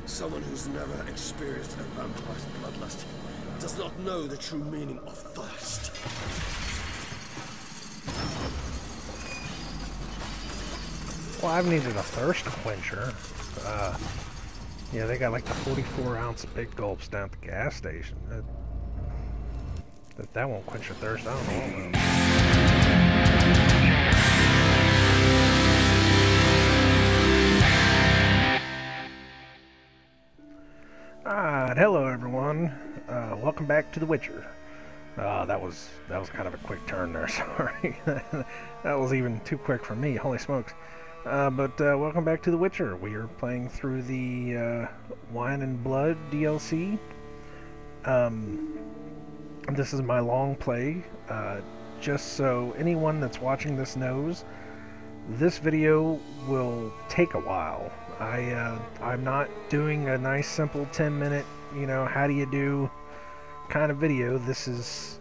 Someone who's never experienced a vampire's bloodlust does not know the true meaning of thirst. Well, I've needed a thirst quencher. Yeah, they got like the 44-ounce big gulps down at the gas station. That won't quench your thirst, I don't know. Alright, hello everyone. Welcome back to The Witcher. That was kind of a quick turn there, sorry. That was even too quick for me, holy smokes. But welcome back to The Witcher. We are playing through the Wine and Blood DLC. This is my long play. Just so anyone that's watching this knows, this video will take a while. I'm not doing a nice simple 10-minute, how do you do kind of video. This is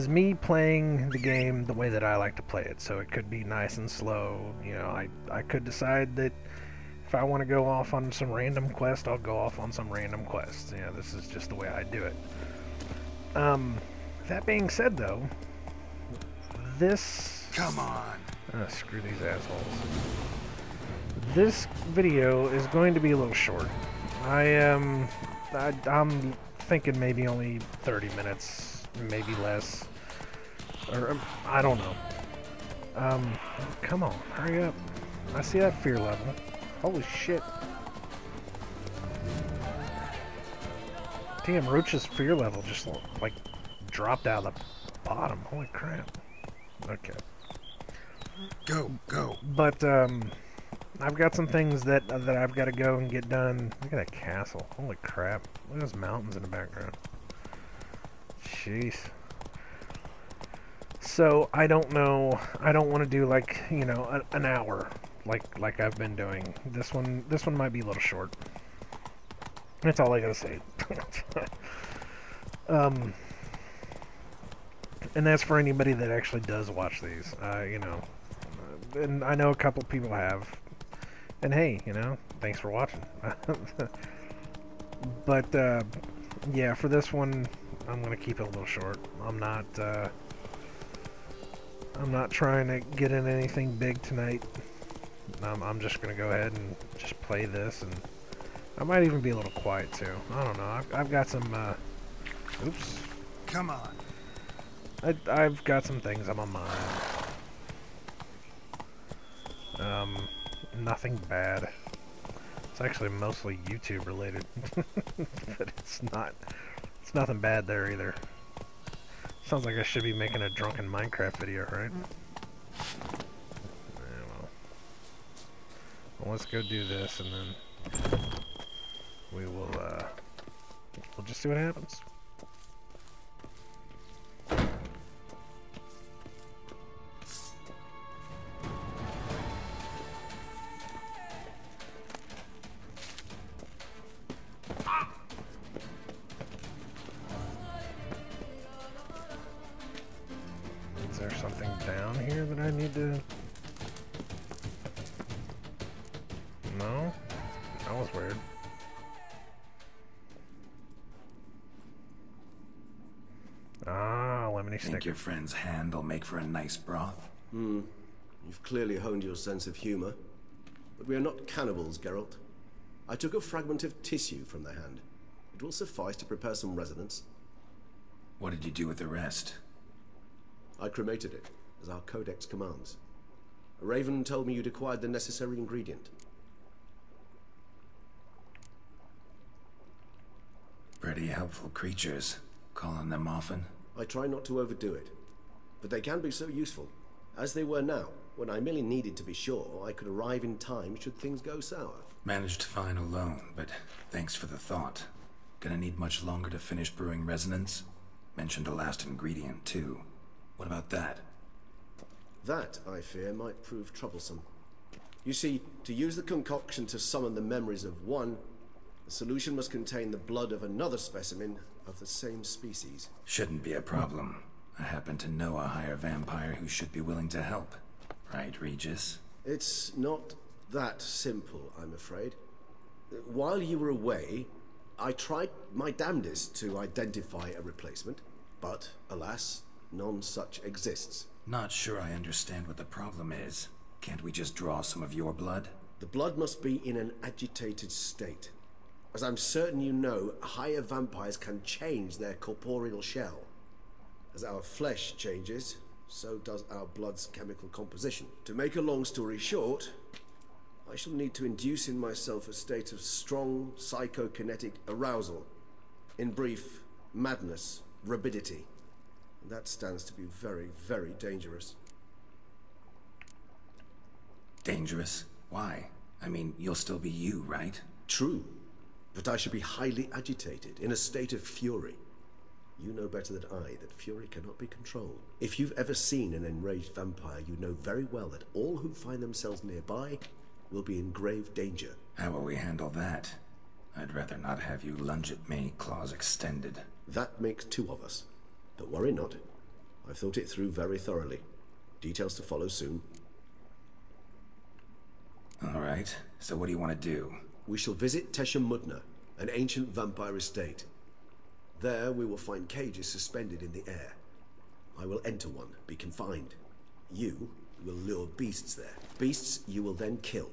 me playing the game the way that I like to play it. So it could be nice and slow. I could decide that if I want to go off on some random quest, I'll go off on some random quest. This is just the way I do it. That being said, though, this... Come on! Screw these assholes. This video is going to be a little short. I'm thinking maybe only 30 minutes, maybe less. Or, I don't know. Come on, hurry up. I see that fear level. Holy shit. Damn, Roach's fear level just, like, dropped out of the bottom. Holy crap. Okay. Go. But, I've got some things that I've got to go and get done. Look at that castle. Holy crap. Look at those mountains in the background. Jeez. So, I don't know. I don't want to do, like, an hour like I've been doing. This one might be a little short. That's all I gotta say. And that's for anybody that actually does watch these. And I know a couple people have. And hey, thanks for watching. But, yeah, for this one, I'm gonna keep it a little short. I'm not trying to get in anything big tonight. I'm just gonna go ahead and just play this, and I might even be a little quiet too. I don't know. I've got some, oops. Come on. I've got some things on my mind. Nothing bad. It's actually mostly YouTube related. But it's nothing bad there either. Sounds like I should be making a drunken Minecraft video, right? Yeah, well, let's go do this, and then we will, we'll just see what happens. Is there something down here that I need to... No? That was weird. Ah, lemony snicker. Think your friend's hand will make for a nice broth? You've clearly honed your sense of humor. But we are not cannibals, Geralt. I took a fragment of tissue from the hand. It will suffice to prepare some resonance. What did you do with the rest? I cremated it, as our codex commands. A raven told me you'd acquired the necessary ingredient. Pretty helpful creatures. Calling them often? I try not to overdo it, but they can be so useful, as they were now, when I merely needed to be sure I could arrive in time should things go sour. Managed fine alone, but thanks for the thought. Gonna need much longer to finish brewing resonance? Mentioned a last ingredient, too. What about that? That, I fear, might prove troublesome. You see, to use the concoction to summon the memories of one, the solution must contain the blood of another specimen of the same species. Shouldn't be a problem. I happen to know a higher vampire who should be willing to help. Right, Regis? It's not that simple, I'm afraid. While you were away, I tried my damnedest to identify a replacement, but alas, none such exists. Not sure I understand what the problem is. Can't we just draw some of your blood? The blood must be in an agitated state. As I'm certain you know, higher vampires can change their corporeal shell. As our flesh changes, so does our blood's chemical composition. To make a long story short, I shall need to induce in myself a state of strong psychokinetic arousal. In brief, madness, rabidity. And that stands to be very, very dangerous. Dangerous? Why? I mean, you'll still be you, right? True, but I shall be highly agitated, in a state of fury. You know better than I that fury cannot be controlled. If you've ever seen an enraged vampire, you know very well that all who find themselves nearby will be in grave danger. How will we handle that? I'd rather not have you lunge at me, claws extended. That makes two of us. But worry not. I've thought it through very thoroughly. Details to follow soon. All right, so what do you want to do? We shall visit Nicodemoscain, an ancient vampire estate. There we will find cages suspended in the air. I will enter one, be confined. You will lure beasts there. Beasts you will then kill.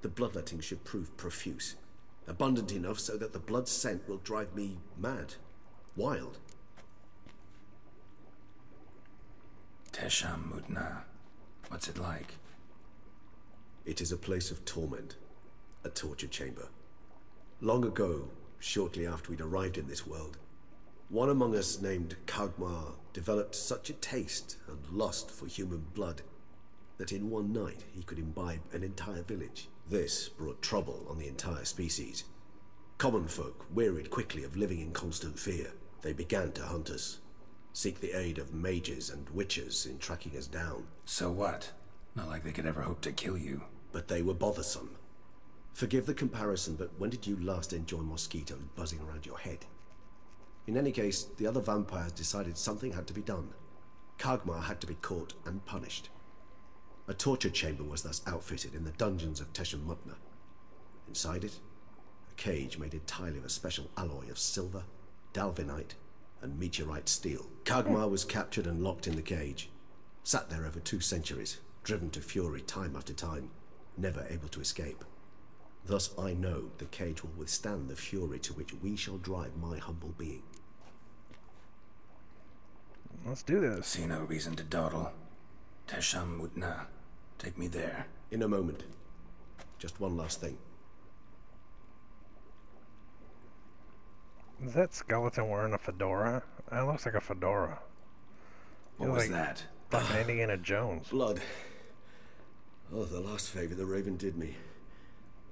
The bloodletting should prove profuse. Abundant enough so that the blood scent will drive me mad. Wild. Nicodemoscain. What's it like? It is a place of torment. A torture chamber. Long ago, shortly after we'd arrived in this world, one among us named Kagmar developed such a taste and lust for human blood that in one night he could imbibe an entire village. This brought trouble on the entire species. Common folk wearied quickly of living in constant fear. They began to hunt us, seek the aid of mages and witches in tracking us down. So what? Not like they could ever hope to kill you. But they were bothersome. Forgive the comparison, but when did you last enjoy mosquitoes buzzing around your head? In any case, the other vampires decided something had to be done. Kagmar had to be caught and punished. A torture chamber was thus outfitted in the dungeons of Nicodemoscain. Inside it, a cage made entirely of a special alloy of silver, dalvinite, and meteorite steel. Kagmar was captured and locked in the cage. Sat there over 2 centuries, driven to fury time after time, never able to escape. Thus I know the cage will withstand the fury to which we shall drive my humble being. Let's do this. See no reason to dawdle. Nicodemoscain. Take me there. In a moment. Just one last thing. Is that skeleton wearing a fedora? That looks like a fedora. What was that? Fucking Indiana Jones. Blood. Oh, the last favor the Raven did me.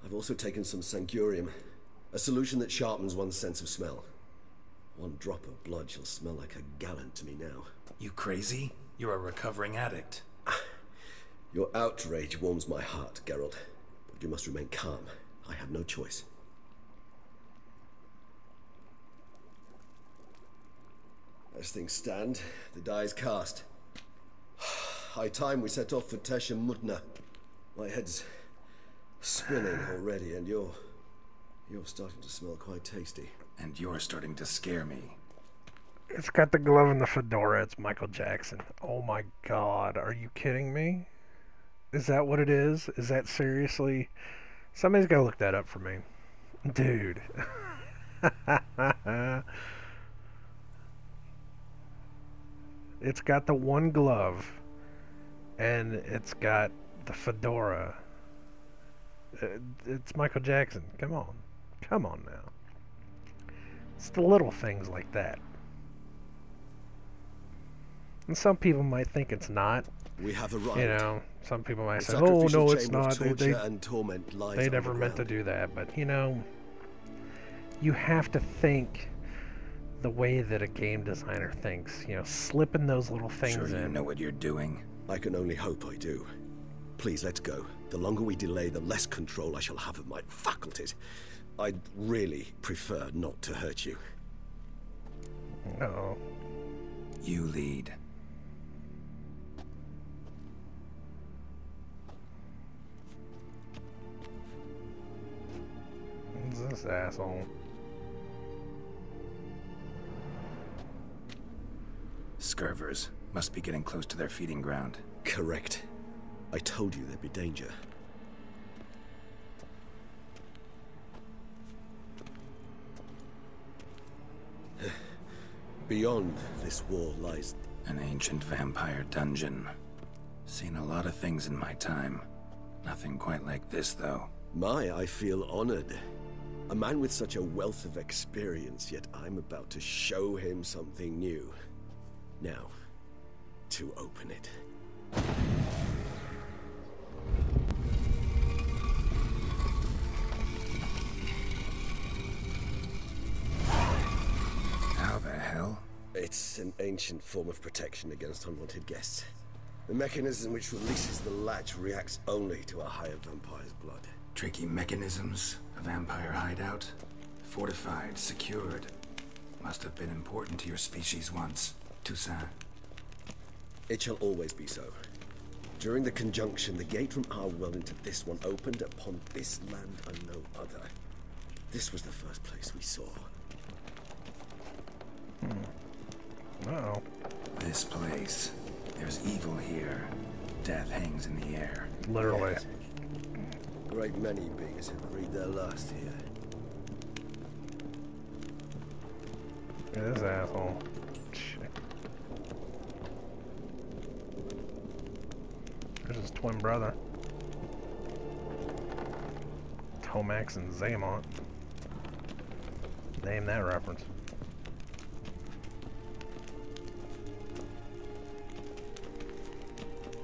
I've also taken some Sangurium, a solution that sharpens one's sense of smell. One drop of blood shall smell like a gallon to me now. You crazy? You're a recovering addict. Your outrage warms my heart, Geralt. But you must remain calm. I have no choice. As things stand, the die is cast. High time we set off for Nicodemoscain. My head's spinning already, and you're starting to smell quite tasty. And you're starting to scare me. It's got the glove and the fedora. It's Michael Jackson. Oh my god, are you kidding me? Is that what it is? Is that seriously? Somebody's got to look that up for me. Dude. It's got the one glove, and it's got the fedora. It's Michael Jackson. Come on. Come on now. It's the little things like that. And some people might think it's not. We have arrived. You know, some people might The say, "Oh no, it's chamber of not." torture and torment lies They never meant to underground. do that. But you know, you have to think the way that a game designer thinks. You know, slipping those little things Sure you in. know what you're doing? I can only hope I do. Please, let's go. The longer we delay, the less control I shall have of my faculties. I'd really prefer not to hurt you. Uh-oh. You lead. This asshole. Scurvers. Must be getting close to their feeding ground. Correct. I told you there'd be danger. Beyond this wall lies... An ancient vampire dungeon. Seen a lot of things in my time. Nothing quite like this, though. I feel honored. A man with such a wealth of experience, yet I'm about to show him something new. Now, to open it. How the hell? It's an ancient form of protection against unwanted guests. The mechanism which releases the latch reacts only to a higher vampire's blood. Tricky mechanisms, a vampire hideout. Fortified, secured. Must have been important to your species once, Toussaint. It shall always be so. During the conjunction, the gate from our world into this one opened upon this land and no other. This was the first place we saw. Uh-oh. This place. There's evil here. Death hangs in the air. Literally. Yes. Great many beings have breathed their last here. This asshole. Shit. There's his twin brother. Tomax and Zaymont. Name that reference.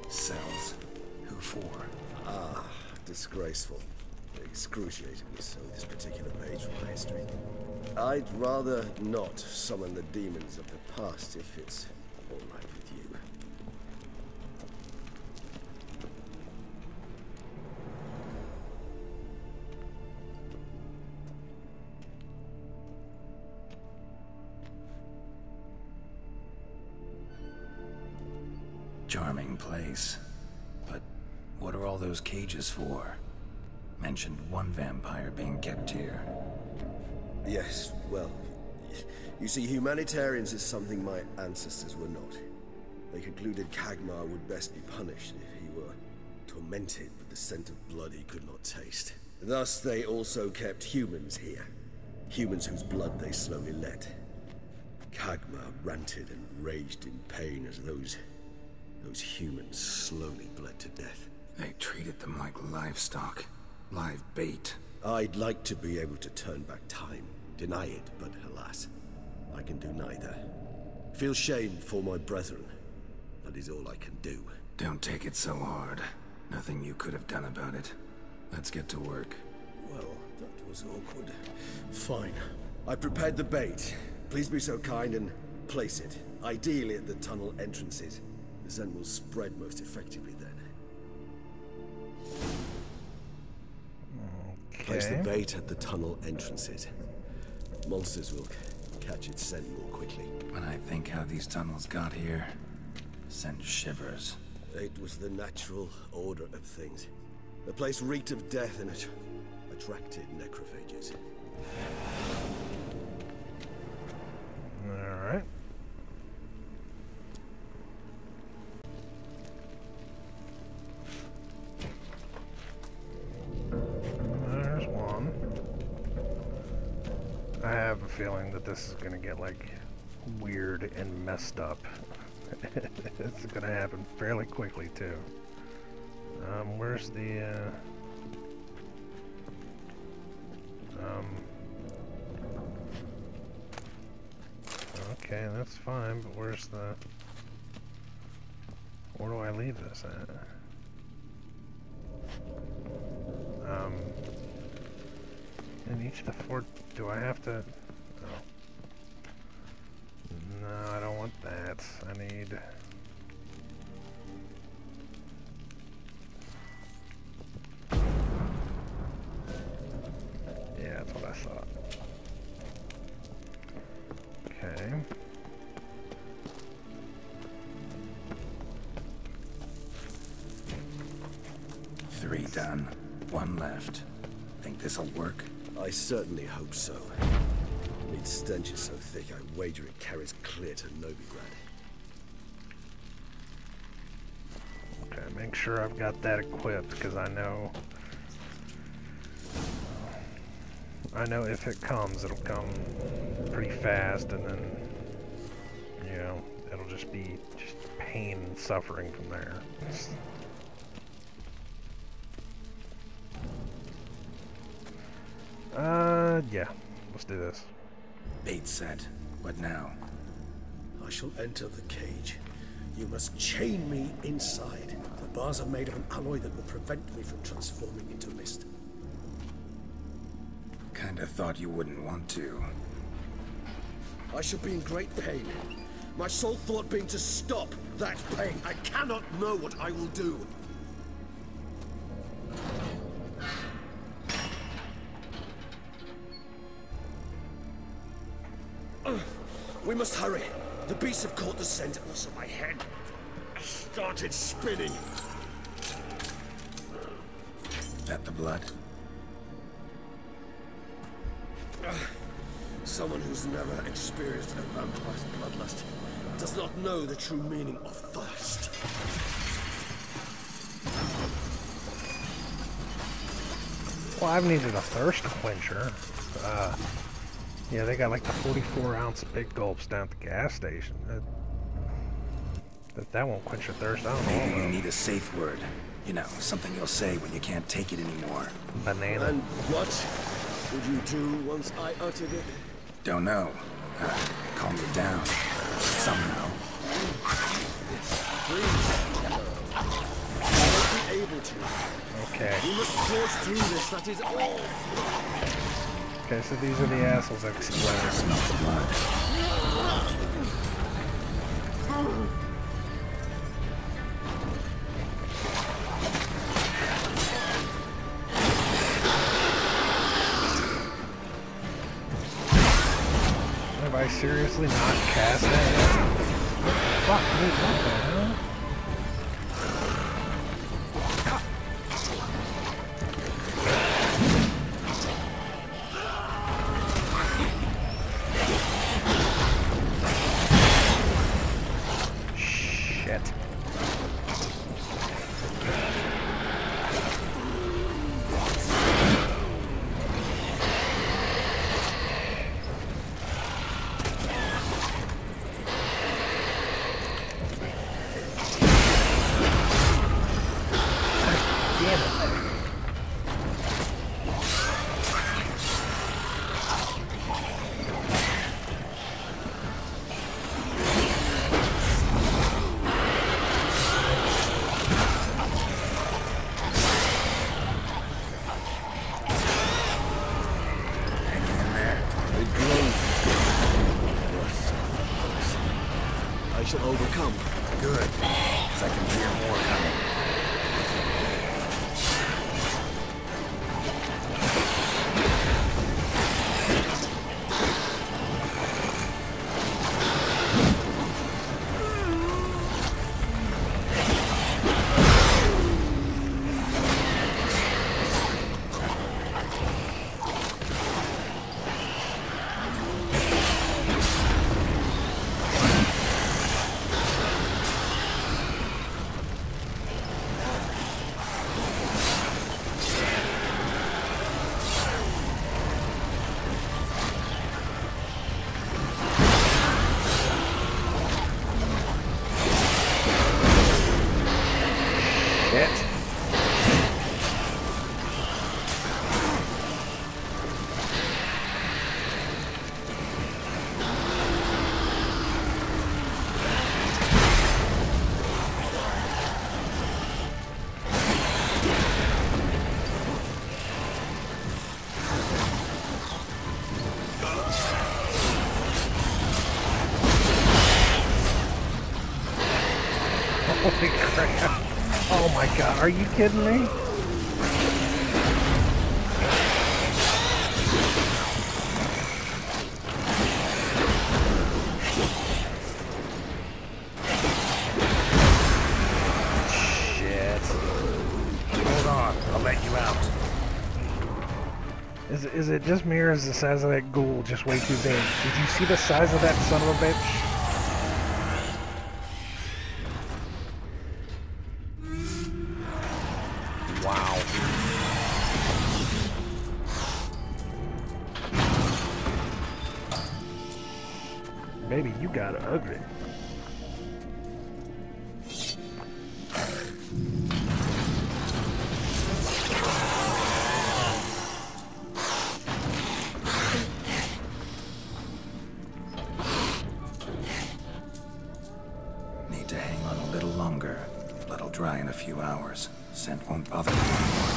Cells. Who for? Ah, disgraceful. Excruciatingly so, this particular page from my history. I'd rather not summon the demons of the past if it's all right with you. Charming place. But what are all those cages for? Mentioned one vampire being kept here. Yes, well, you see, humanitarians is something my ancestors were not. They concluded Kagmar would best be punished if he were tormented with the scent of blood he could not taste. Thus, they also kept humans here. Humans whose blood they slowly let. Kagmar ranted and raged in pain as those humans slowly bled to death. They treated them like livestock. Live bait. I'd like to be able to turn back time, deny it, but alas, I can do neither. Feel shame for my brethren. That is all I can do. Don't take it so hard. Nothing you could have done about it. Let's get to work. Well, that was awkward. Fine. I prepared the bait. Please be so kind and place it, ideally at the tunnel entrances. The scent will spread most effectively then. Place the bait at the tunnel entrances. Monsters will catch its scent more quickly. When I think how these tunnels got here, send shivers. It was the natural order of things. The place reeked of death and it attracted necrophages. Alright. There's one. I have a feeling that this is gonna get like weird and messed up. It's gonna happen fairly quickly too. Where's the okay, that's fine, but where's the... Where do I leave this at? In each of the four... Do I have to... Oh. No, I don't want that. I need... Yeah, that's what I thought. Okay. Three done. One left. Think this'll work? I certainly hope so. Its stench is so thick, I wager it carries clear to Novigrad. Okay, make sure I've got that equipped, because I know if it comes, it'll come pretty fast, and then, you know, it'll just be pain and suffering from there. Yeah, let's do this. Bait set. What now? I shall enter the cage. You must chain me inside. The bars are made of an alloy that will prevent me from transforming into mist. Kinda thought you wouldn't want to. I shall be in great pain. My sole thought being to stop that pain. I cannot know what I will do. We must hurry. The beasts have caught the scent, and also my head started spinning. That the blood? Someone who's never experienced a vampire's bloodlust does not know the true meaning of thirst. Well, I've needed a thirst quencher. Yeah, they got like the 44-ounce big gulps down at the gas station. That won't quench your thirst. I don't know. Maybe you need a safe word. You know, something you'll say when you can't take it anymore. Banana. And what would you do once I uttered it? Don't know. Calm you down. Somehow. Please. I won't be able to. Okay. We must force through this, that is all. Okay, so these are the assholes that explode. Smell the blood. Have I seriously not cast that? Fuck me, what the hell? Shall overcome. Good, because I can hear more coming. Holy crap. Oh my god, are you kidding me? Shit. Hold on, I'll let you out. Is it just me, or is the size of that ghoul just way too big? Did you see the size of that son of a bitch? Wow. Baby, you got ugly. Need to hang on a little longer. Blood'll dry in a few hours. Scent won't bother me anymore.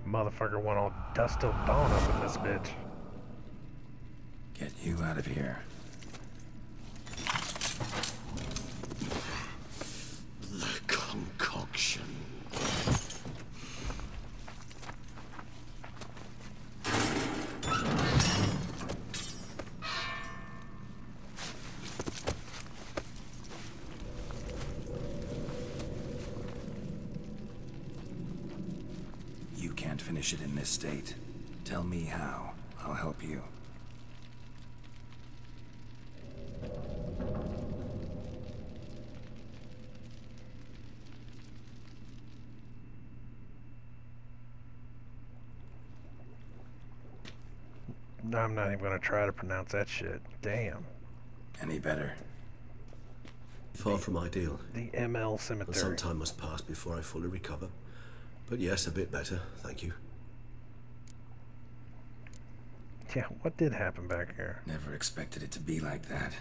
Motherfucker went all dust till dawn up in this bitch. Get you out of here. The concoction. You can't finish it in this state. Tell me how. I'll help you. I'm not even gonna try to pronounce that shit. Damn. Any better? Far from ideal. The ML And Cemetery. some time must pass before I fully recover. But yes, a bit better, thank you. Yeah, what did happen back here? Never expected it to be like that.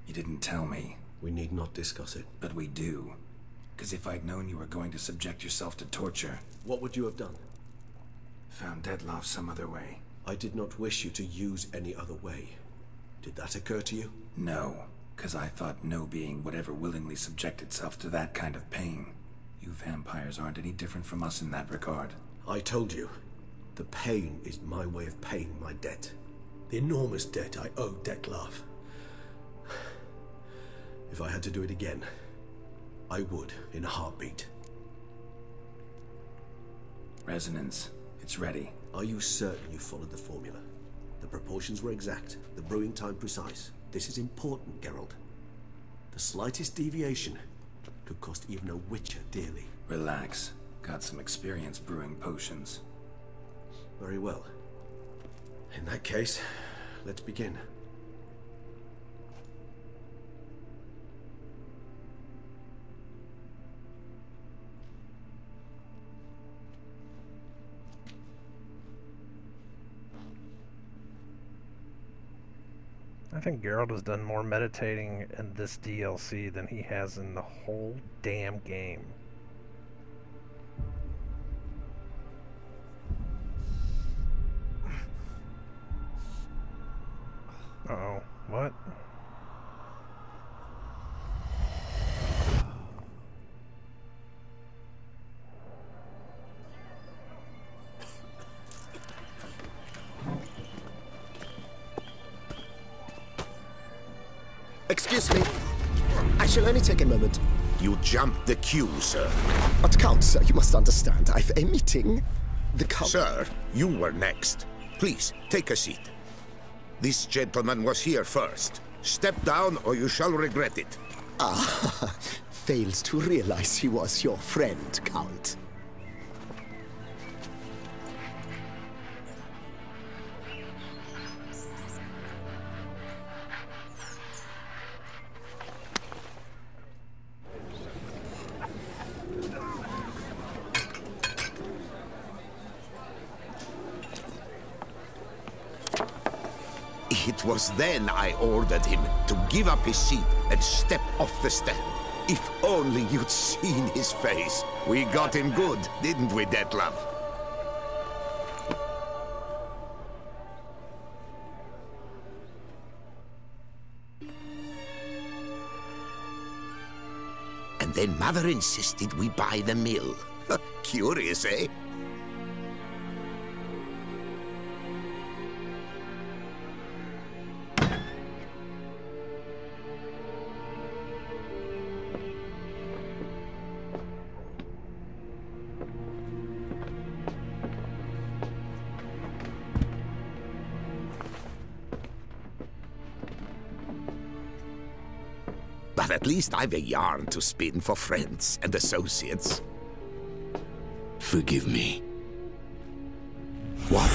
You didn't tell me. We need not discuss it. But we do. Because if I'd known you were going to subject yourself to torture... What would you have done? Found Dettlaff some other way. I did not wish you to use any other way. Did that occur to you? No. Because I thought no being would ever willingly subject itself to that kind of pain. You vampires aren't any different from us in that regard. I told you. The pain is my way of paying my debt. The enormous debt I owe Dettlaff. If I had to do it again, I would, in a heartbeat. Resonance. It's ready. Are you certain you followed the formula? The proportions were exact, the brewing time precise. This is important, Geralt. The slightest deviation could cost even a witcher dearly. Relax. Got some experience brewing potions. Very well. In that case, let's begin. I think Geralt has done more meditating in this DLC than he has in the whole damn game. Uh-oh. What? Excuse me. I shall only take a moment. You jumped the queue, sir. But Count, sir, you must understand. I've a meeting. The Count... Sir, you were next. Please, take a seat. This gentleman was here first. Step down or you shall regret it. Ah, fails to realize he was your friend, Count. It was then I ordered him to give up his seat and step off the stand. If only you'd seen his face. We got him good, didn't we, Dettlaff? And then Mother insisted we buy the mill. Curious, eh? But at least I've a yarn to spin for friends and associates. Forgive me. What?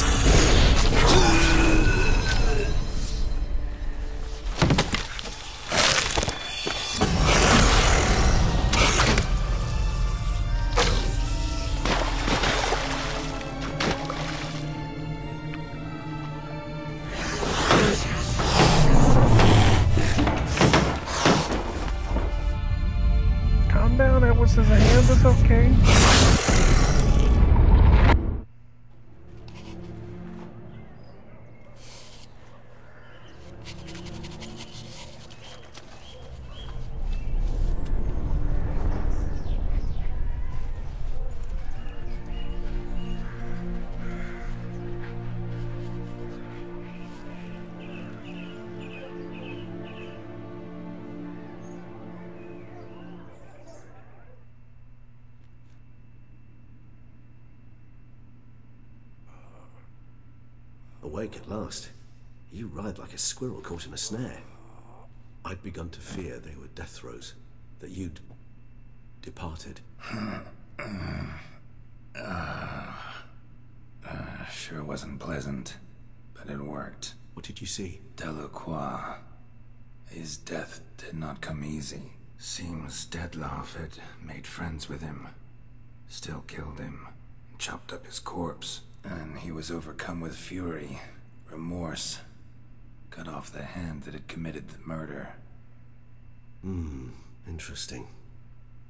Calm down, Edward says a hand is okay. Awake at last. You ride like a squirrel caught in a snare. I'd begun to fear they were death throes, that you'd departed. Sure wasn't pleasant, but it worked. What did you see? Delacroix. His death did not come easy. Seems Dettlaff had made friends with him. Still killed him. Chopped up his corpse. And he was overcome with fury, remorse. Cut off the hand that had committed the murder. Interesting.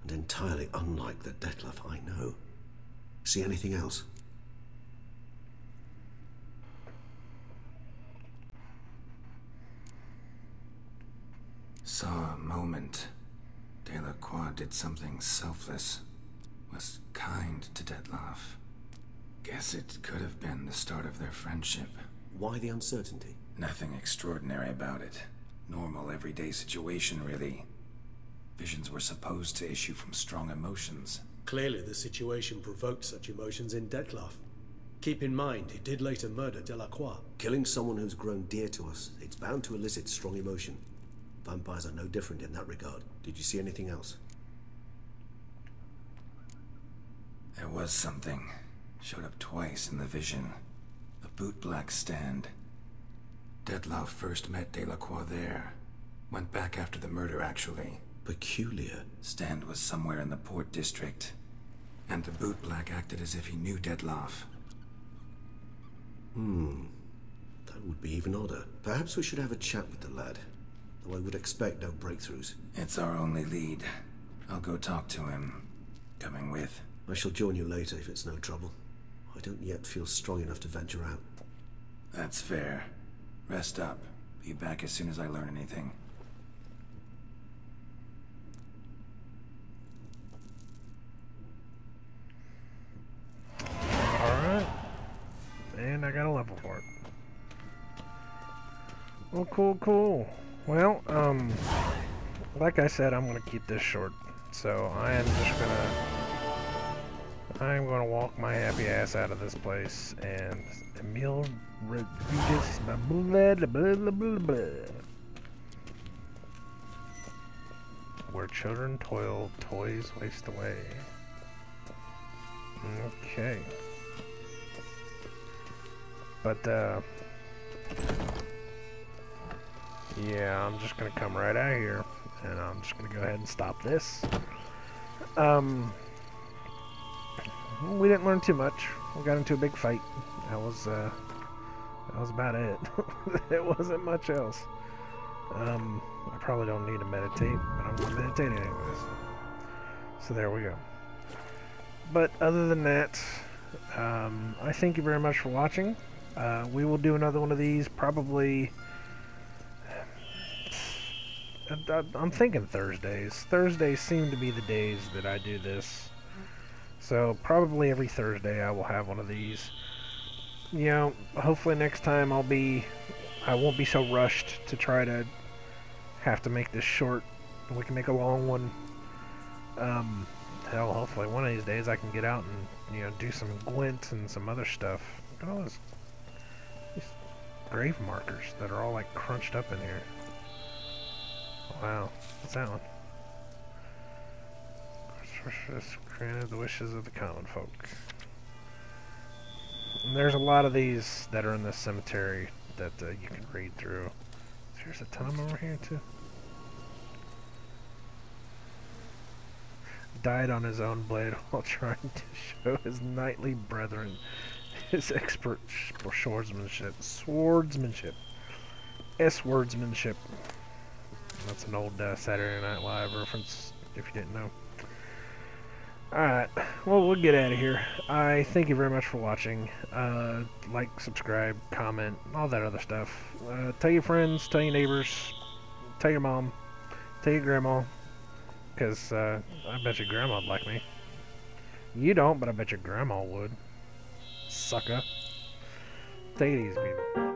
And entirely unlike the Dettlaff I know. See anything else? Saw a moment. Delacroix did something selfless. Was kind to Dettlaff. Guess it could have been the start of their friendship. Why the uncertainty? Nothing extraordinary about it. Normal, everyday situation, really. Visions were supposed to issue from strong emotions. Clearly the situation provoked such emotions in Dettlaff. Keep in mind, he did later murder Delacroix. Killing someone who's grown dear to us, it's bound to elicit strong emotion. Vampires are no different in that regard. Did you see anything else? There was something. Showed up twice in the vision. A bootblack stand. Dettlaff first met Delacroix there. Went back after the murder, actually. Peculiar. Stand was somewhere in the port district. And the bootblack acted as if he knew Dettlaff. That would be even odder. Perhaps we should have a chat with the lad. Though I would expect no breakthroughs. It's our only lead. I'll go talk to him. Coming with. I shall join you later if it's no trouble. I don't yet feel strong enough to venture out. That's fair. Rest up. Be back as soon as I learn anything. Alright. And I got a level for it. Well, cool. Well, like I said, I'm gonna keep this short. So I'm gonna walk my happy ass out of this place, and Emil Rodriguez, blah, blah, blah, blah, blah, blah. Where children toil, toys waste away. Okay. But, yeah, I'm just gonna come right out of here, and I'm just gonna go ahead and stop this. We didn't learn too much. We got into a big fight. That was about it. It wasn't much else. I probably don't need to meditate, but I'm gonna meditate anyways. So there we go. But other than that, I thank you very much for watching. We will do another one of these probably. I'm thinking Thursdays. Thursdays seem to be the days that I do this. So probably every Thursday I will have one of these. You know, hopefully next time I won't be so rushed to try to have to make this short. We can make a long one. Hell, hopefully one of these days I can get out and, you know, do some Gwent and some other stuff. Look at all these grave markers that are all like crunched up in here. Wow, what's that one? Granted the wishes of the common folk. And there's a lot of these that are in this cemetery that you can read through. There's a ton of them over here too. Died on his own blade while trying to show his knightly brethren his expert swordsmanship. Swordsmanship. That's an old Saturday Night Live reference, if you didn't know. Alright, well, we'll get out of here. I thank you very much for watching. Like, subscribe, comment, all that other stuff. Tell your friends, tell your neighbors, tell your mom, tell your grandma, because I bet your grandma'd like me. You don't, but I bet your grandma would. Sucker. Take it easy, people.